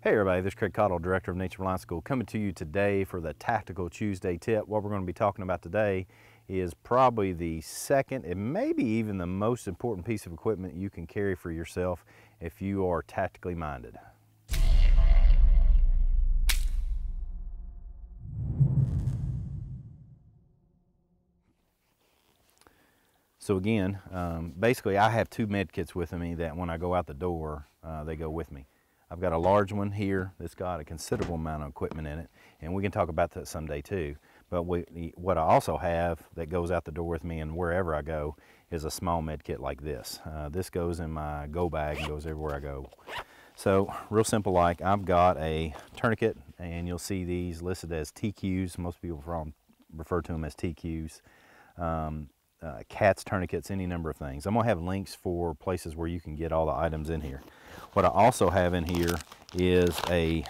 Hey everybody, this is Craig Cottle, Director of Nature Reliance School, coming to you today for the Tactical Tuesday tip. What we're going to be talking about today is probably the second and maybe even the most important piece of equipment you can carry for yourself if you are tactically minded. So again, basically I have two med kits with me that when I go out the door, they go with me. I've got a large one here that's got a considerable amount of equipment in it, and we can talk about that someday too. But what I also have that goes out the door with me and wherever I go is a small med kit like this. This goes in my go bag and goes everywhere I go. So real simple, like I've got a tourniquet, and you'll see these listed as TQs. Most people refer to them as TQs. Cats, tourniquets, any number of things. I'm going to have links for places where you can get all the items in here. What I also have in here is a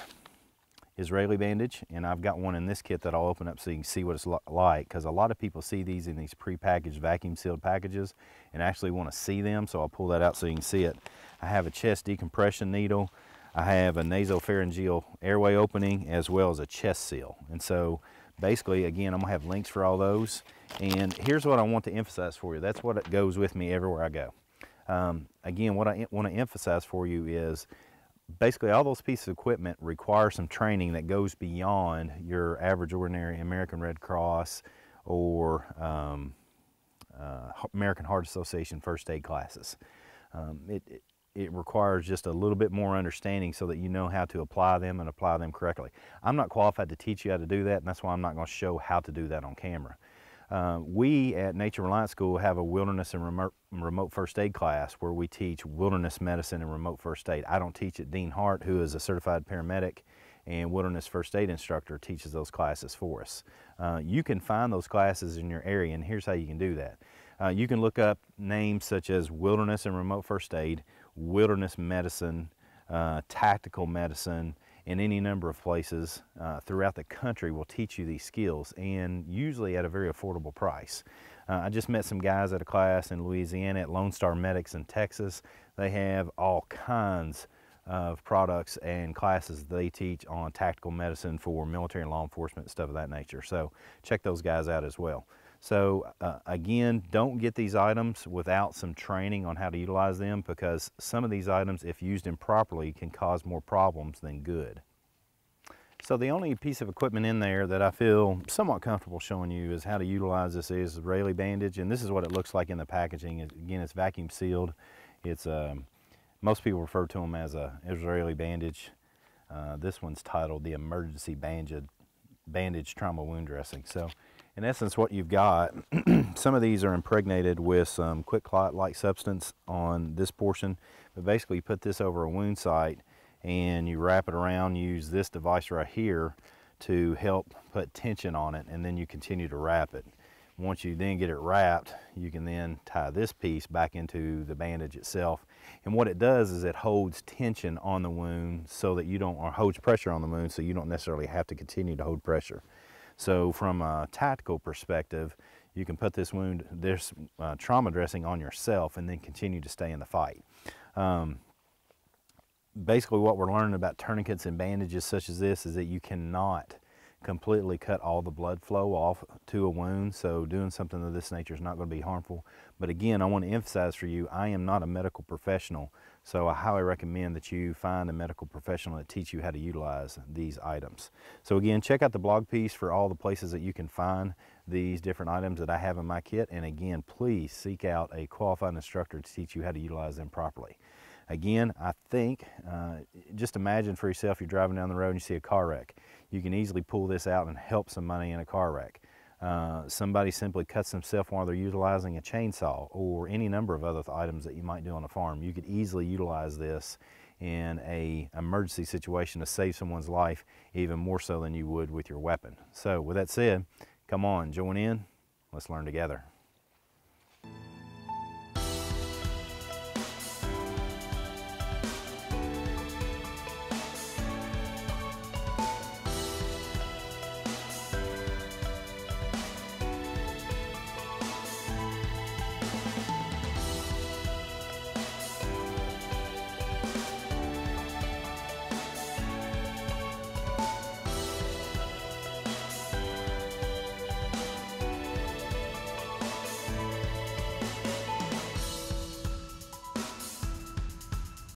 Israeli bandage, and I've got one in this kit that I'll open up so you can see what it's like, because a lot of people see these in these pre-packaged vacuum sealed packages and actually want to see them, so I'll pull that out so you can see it. I have a chest decompression needle. I have a nasopharyngeal airway opening as well as a chest seal. And so basically, again, I'm going to have links for all those. And here's what I want to emphasize for you. That's what goes with me everywhere I go. Again, what I want to emphasize for you is basically all those pieces of equipment require some training that goes beyond your average ordinary American Red Cross or American Heart Association first aid classes. It requires just a little bit more understanding so that you know how to apply them and apply them correctly. I'm not qualified to teach you how to do that, and that's why I'm not going to show how to do that on camera. We at Nature Reliance School have a wilderness and remote first aid class where we teach wilderness medicine and remote first aid. I don't teach it. Dean Hart, who is a certified paramedic and wilderness first aid instructor, teaches those classes for us. You can find those classes in your area, and here's how you can do that. You can look up names such as wilderness and remote first aid, wilderness medicine, tactical medicine, and any number of places throughout the country will teach you these skills, and usually at a very affordable price. I just met some guys at a class in Louisiana at Lone Star Medics in Texas. They have all kinds of products and classes they teach on tactical medicine for military and law enforcement and stuff of that nature. So check those guys out as well. So again, don't get these items without some training on how to utilize them, because some of these items, if used improperly, can cause more problems than good. So the only piece of equipment in there that I feel somewhat comfortable showing you is how to utilize this is Israeli bandage, and this is what it looks like in the packaging. Again, it's vacuum sealed. It's most people refer to them as a Israeli bandage. This one's titled the Emergency Bandage Trauma Wound Dressing. So in essence, what you've got, some of these are impregnated with some quick clot-like substance on this portion, but basically you put this over a wound site and you wrap it around, use this device right here to help put tension on it, and then you continue to wrap it. Once you then get it wrapped, you can then tie this piece back into the bandage itself. And what it does is it holds tension on the wound so that you don't, or holds pressure on the wound so you don't necessarily have to continue to hold pressure. So from a tactical perspective, you can put this trauma dressing on yourself and then continue to stay in the fight. Basically what we're learning about tourniquets and bandages such as this is that you cannot completely cut all the blood flow off to a wound, so doing something of this nature is not going to be harmful. But again, I want to emphasize for you, I am not a medical professional, so I highly recommend that you find a medical professional that teach you how to utilize these items. So again, check out the blog piece for all the places that you can find these different items that I have in my kit, and again, please seek out a qualified instructor to teach you how to utilize them properly. Again, I think, just imagine for yourself, you're driving down the road and you see a car wreck. You can easily pull this out and help somebody in a car wreck. Somebody simply cuts themselves while they're utilizing a chainsaw, or any number of other items that you might do on a farm. You could easily utilize this in an emergency situation to save someone's life, even more so than you would with your weapon. So with that said, come on, join in, let's learn together.